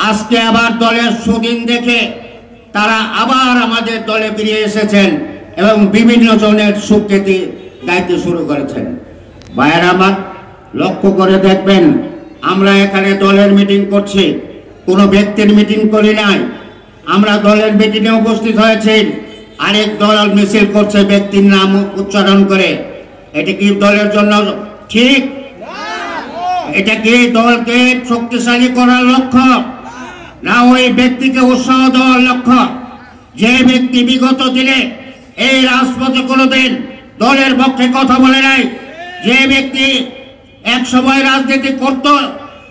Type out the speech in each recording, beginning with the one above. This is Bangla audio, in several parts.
আজকে আবার দলের সুদিন দেখে তারা আবার আমাদের দলে ফিরে এসেছেন এবং বিভিন্ন জনের সুখ্যাতি গাইতে শুরু করেছেন। ভাইয়েরা আমার, লক্ষ্য করে দেখবেন, আমরা এখানে দলের মিটিং করছি, কোনো ব্যক্তির মিটিং করি নাই। আমরা দলের মিটিংয়ে উপস্থিত হয়েছি, আরেক দল মিছিল করছে ব্যক্তির নাম উচ্চারণ করে। এটা কি দলের জন্য ঠিক? এটা কি দলকে শক্তিশালী করার লক্ষ্য, না ওই ব্যক্তিকে উৎসাহ দেওয়ার লক্ষ্য? যে ব্যক্তি বিগত দিনে এই রাজপথে কোনোদিন দলের পক্ষে কথা বলে নাই, যে ব্যক্তি এক সময় রাজনীতি করত,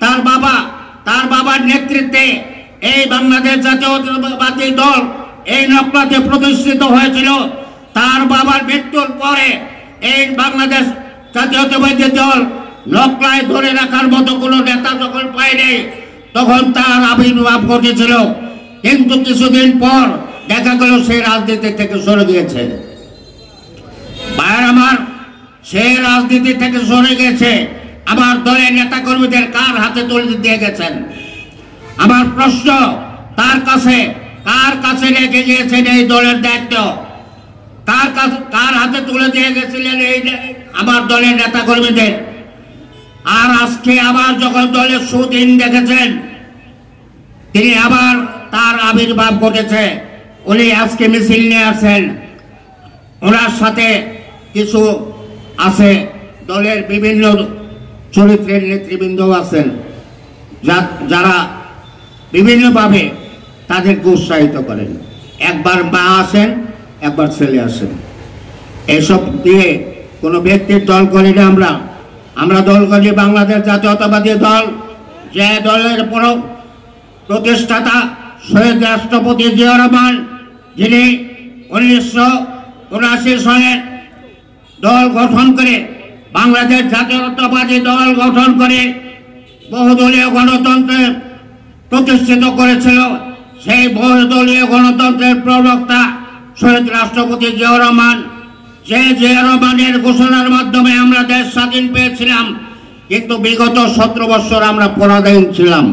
তার বাবার নেতৃত্বে এই বাংলাদেশ জাতীয়তাবাদী দল এই নকলাতে প্রতিষ্ঠিত হয়েছিল, তার বাবার মৃত্যুর পরে এই বাংলাদেশ জাতীয়তাবাদী দল নকলায় ধরে রাখার মতো কোনো নেতা যখন পায়নি, তখন তার আবির্ভাব ঘটেছিল। কিন্তু কিছুদিন পর দেখা গেল সে রাজনীতি থেকে সরে গিয়েছে। ভাইয়ের আমার, সে রাজনীতি থেকে সরে গেছে, আমার দলের নেতা কর্মীদের কার হাতে তুলে দিয়ে গেছেন? আমার প্রশ্ন, কার কাছে রেখে গিয়েছেন এই দলের দায়িত্ব? কার হাতে তুলে দিয়ে গেছিলেন এই আমার দলের নেতা কর্মীদের? আর আজকে আবার যখন দলের সুদিন দেখেছেন, তিনি আবার তার আবির্ভাব ঘটেছে। উনি আজকে মিছিল নিয়ে আসেন, ওনার সাথে কিছু আছে দলের বিভিন্ন চরিত্রের নেতৃবৃন্দ আছেন, যারা বিভিন্নভাবে তাদেরকে উৎসাহিত করেন। একবার মা আসেন, একবার ছেলে আসেন। এসব দিয়ে কোনো ব্যক্তির দল করি না। আমরা দল করি বাংলাদেশ জাতীয়তাবাদী দল, যে দলের প্রতিষ্ঠাতা শহীদ রাষ্ট্রপতি জিয়া রহমান, যিনি 1979 সালে দল গঠন করে বাংলাদেশ জাতীয়তাবাদী দল গঠন করে বহুদলীয় গণতন্ত্রের প্রতিষ্ঠিত করেছিল। সেই বহুদলীয় গণতন্ত্রের প্রবক্তা শহীদ রাষ্ট্রপতি জিয়া রহমান, যে জিয়া রহমানের ঘোষণার মাধ্যমে আমরা দেশ স্বাধীন পেয়েছিলাম, কিন্তু বিগত 17 বছর আমরা পরাধীন ছিলাম।